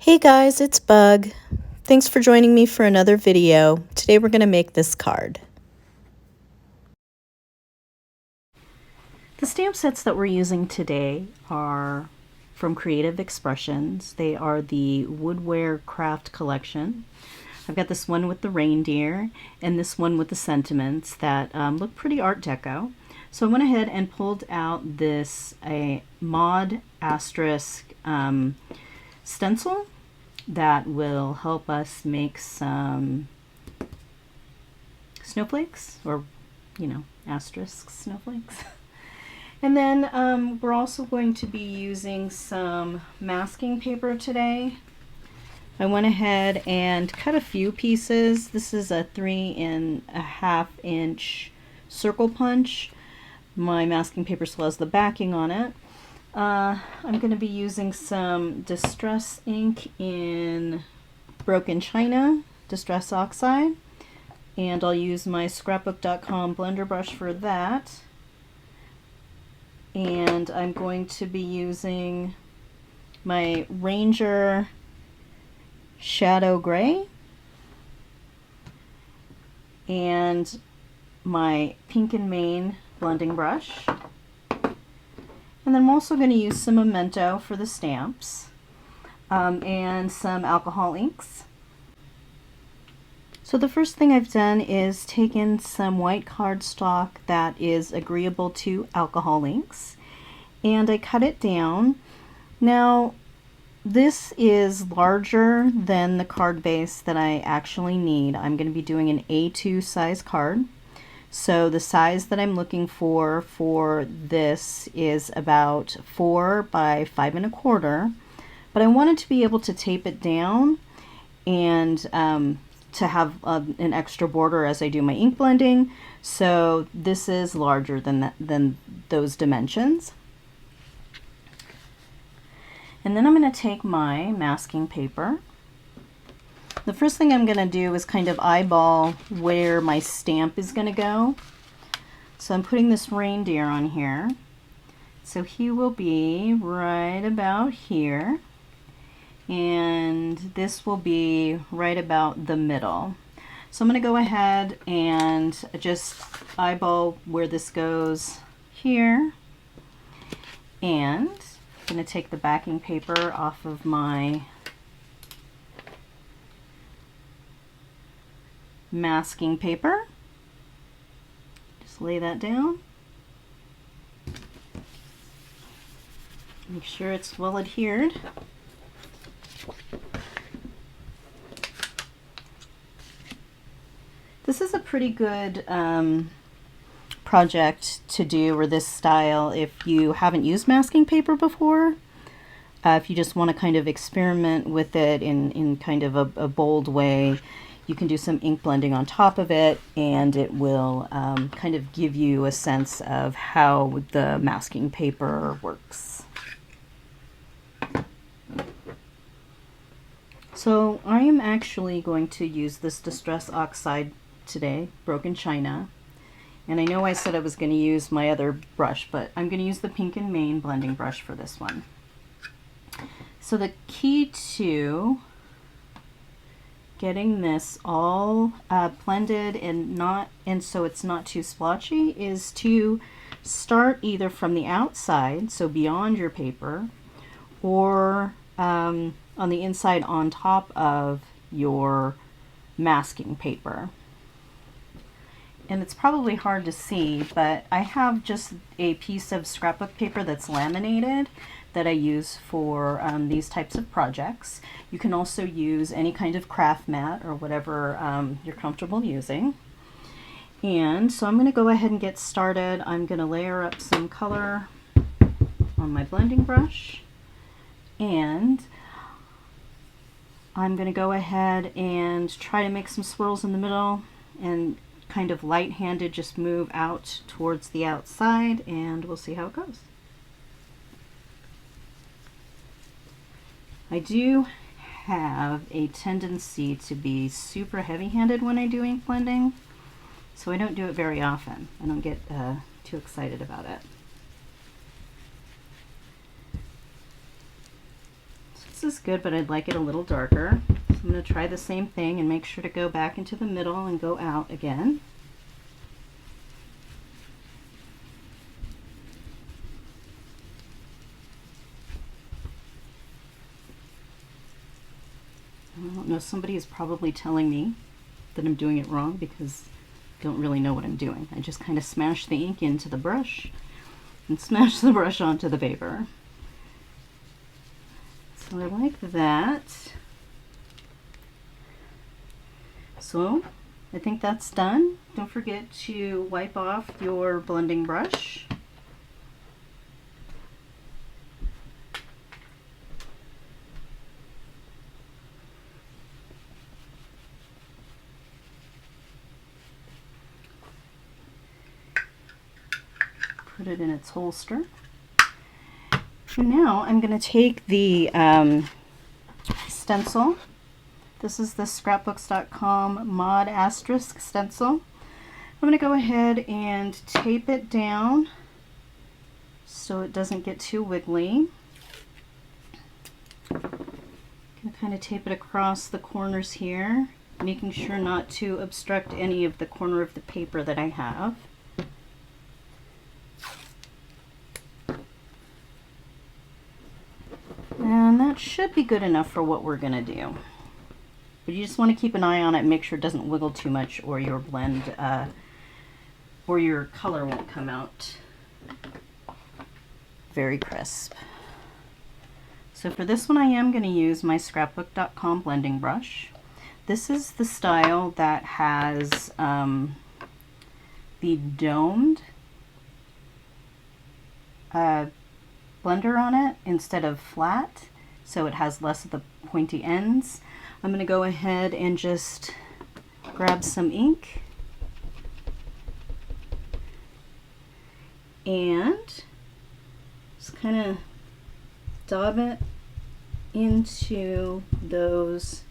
Hey guys, it's Bug. Thanks for joining me for another video. Today we're going to make this card. The stamp sets that we're using today are from Creative Expressions. They are the Woodware Craft Collection. I've got this one with the reindeer and this one with the sentiments that look pretty Art Deco. So I went ahead and pulled out this Mod Asterisk Stencil that will help us make some snowflakes, or asterisk snowflakes. And then we're also going to be using some masking paper today. I went ahead and cut a few pieces. This is a 3.5 inch circle punch. My masking paper still has the backing on it. I'm going to be using some Distress ink in Broken China, Distress Oxide, and I'll use my scrapbook.com blender brush for that. And I'm going to be using my Reindeer Shadow Gray and my Pink and Mane blending brush. And then I'm also going to use some Memento for the stamps and some alcohol inks. So the first thing I've done is taken some white cardstock that is agreeable to alcohol inks, and I cut it down. Now this is larger than the card base that I actually need. I'm going to be doing an A2 size card. So the size that I'm looking for this is about 4 by 5 1/4, but I wanted to be able to tape it down and to have an extra border as I do my ink blending. So this is larger than those dimensions. And then I'm going to take my masking paper. The first thing I'm going to do is kind of eyeball where my stamp is going to go. So I'm putting this reindeer on here. So he will be right about here. And this will be right about the middle. So I'm going to go ahead and just eyeball where this goes here. And I'm going to take the backing paper off of my masking paper. Just lay that down. Make sure it's well adhered. This is a pretty good project to do, or this style, if you haven't used masking paper before. If you just want to kind of experiment with it in kind of a bold way, you can do some ink blending on top of it, and it will kind of give you a sense of how the masking paper works. So I am actually going to use this Distress Oxide today, Broken China. And I know I said I was going to use my other brush, but I'm going to use the Pink and Mane blending brush for this one. So the key to getting this all blended and so it's not too splotchy is to start either from the outside, so beyond your paper, or on the inside on top of your masking paper. And it's probably hard to see, but I have just a piece of scrapbook paper that's laminated that I use for these types of projects. You can also use any kind of craft mat or whatever you're comfortable using. And so I'm going to go ahead and get started. I'm going to layer up some color on my blending brush, and I'm going to go ahead and try to make some swirls in the middle and kind of light-handed just move out towards the outside, and we'll see how it goes. I do have a tendency to be super heavy-handed when I do ink blending, so I don't do it very often. I don't get too excited about it. this is good, but I'd like it a little darker. So I'm going to try the same thing and make sure to go back into the middle and go out again. I don't know, somebody is probably telling me that I'm doing it wrong because I don't really know what I'm doing. I just kind of smash the ink into the brush and smash the brush onto the paper. So I like that. So I think that's done. Don't forget to wipe off your blending brush. Put it in its holster. And now I'm going to take the stencil. This is the scrapbooks.com mod Asterisk Stencil. I'm going to go ahead and tape it down so it doesn't get too wiggly. I'm going to kind of tape it across the corners here, making sure not to obstruct any of the corner of the paper that I have. And that should be good enough for what we're going to do. But you just want to keep an eye on it and make sure it doesn't wiggle too much, or your blend, or your color won't come out very crisp. So for this one I am going to use my scrapbook.com blending brush. This is the style that has the domed blender on it instead of flat, so it has less of the pointy ends. I'm going to go ahead and just grab some ink and just kind of dab it into those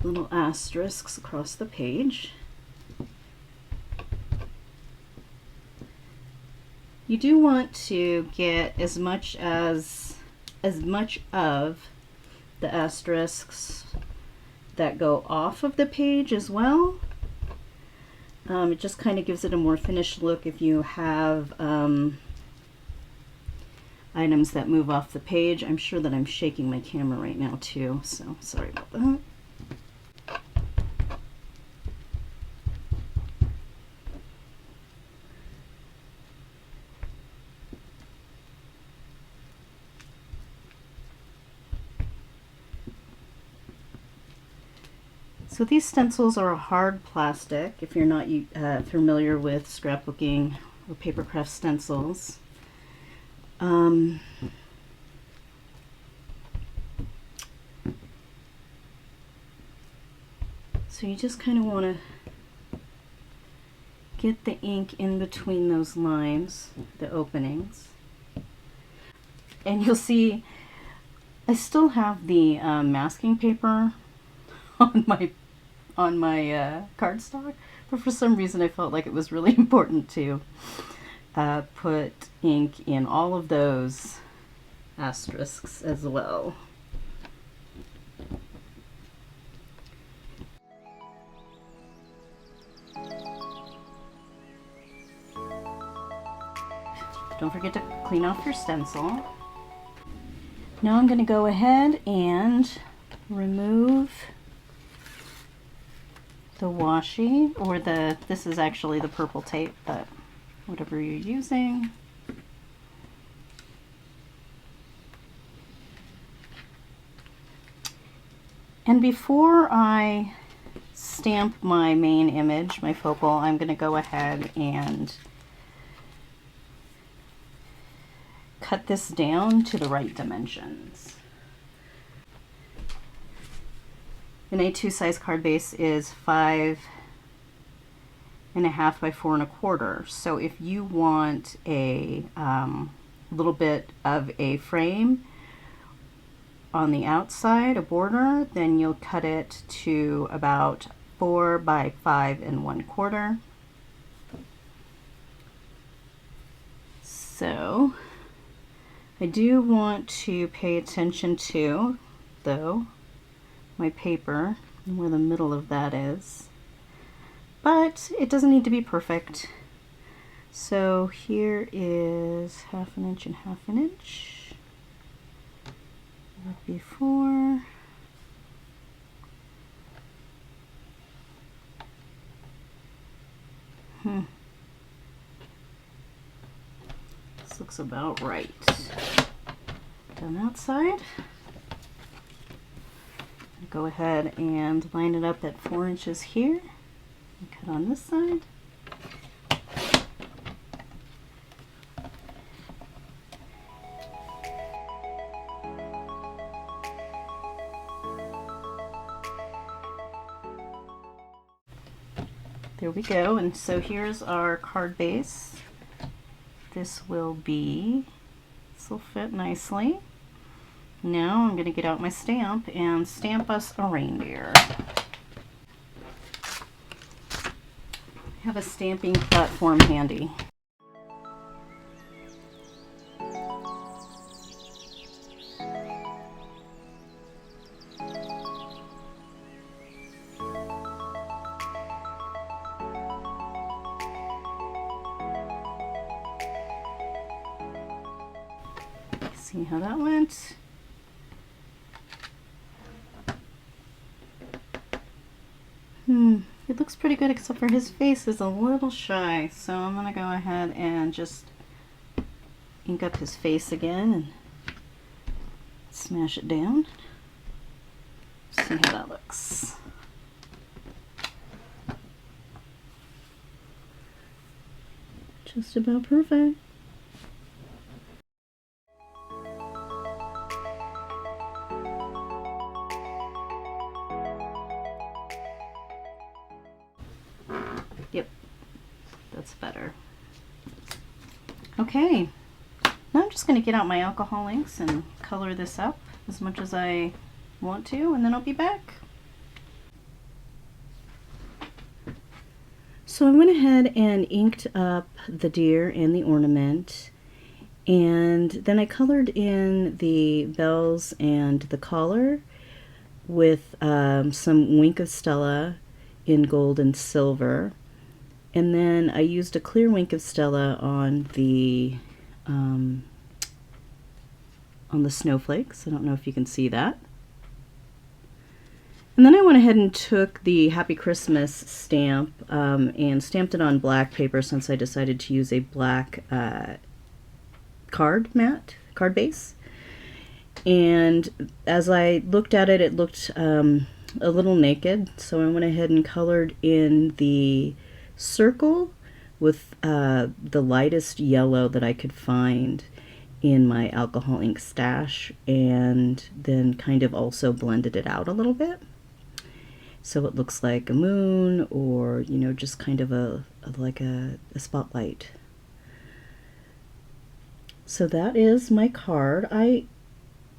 little asterisks across the page. You do want to get as much of the asterisks that go off of the page as well. It just kind of gives it a more finished look if you have items that move off the page. I'm sure that I'm shaking my camera right now too, so sorry about that. So these stencils are a hard plastic, if you're not familiar with scrapbooking or papercraft stencils. So you just kind of want to get the ink in between those lines, the openings. And you'll see I still have the masking paper on my cardstock, but for some reason I felt like it was really important to put ink in all of those asterisks as well. Don't forget to clean off your stencil. Now I'm going to go ahead and remove the washi, or this is actually the purple tape, but whatever you're using. And before I stamp my main image, my focal, I'm going to go ahead and cut this down to the right dimensions. An A2 size card base is 5.5 by 4 1/4. So if you want a little bit of a frame on the outside, a border, then you'll cut it to about 4 by 5 1/4. So I do want to pay attention to, though, my paper and where the middle of that is. But it doesn't need to be perfect. So here is 1/2 inch and 1/2 inch. Like before. This looks about right. Down that side. Go ahead and line it up at 4 inches here. And cut on this side. There we go, and so here's our card base. This will fit nicely. Now I'm going to get out my stamp and stamp us a reindeer. I have a stamping platform handy. See how that went? It looks pretty good, except for his face is a little shy. So I'm gonna go ahead and just ink up his face again and smash it down. See how that looks. Just about perfect. Yep, that's better. Okay, now I'm just going to get out my alcohol inks and color this up as much as I want to, and then I'll be back. So I went ahead and inked up the deer and the ornament, and then I colored in the bells and the collar with some Wink of Stella in gold and silver. And then I used a clear Wink of Stella on the snowflakes. I don't know if you can see that. And then I went ahead and took the Happy Christmas stamp and stamped it on black paper, since I decided to use a black card base. And as I looked at it, it looked a little naked, so I went ahead and colored in the circle with the lightest yellow that I could find in my alcohol ink stash, and then kind of also blended it out a little bit so it looks like a moon, or you know, just kind of like a spotlight. So that is my card. I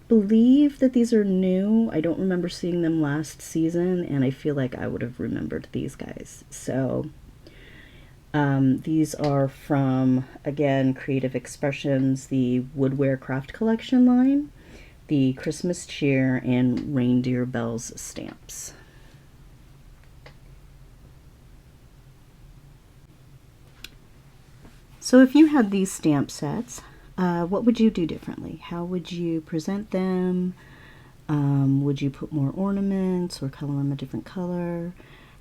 believe that these are new. I don't remember seeing them last season, and I feel like I would have remembered these guys. So these are from, again, Creative Expressions, the Woodware Craft Collection line, the Christmas Cheer, and Reindeer Bells stamps. So if you had these stamp sets, what would you do differently? How would you present them? Would you put more ornaments or color them a different color?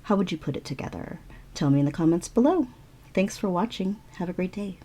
How would you put it together? Tell me in the comments below. Thanks for watching. Have a great day.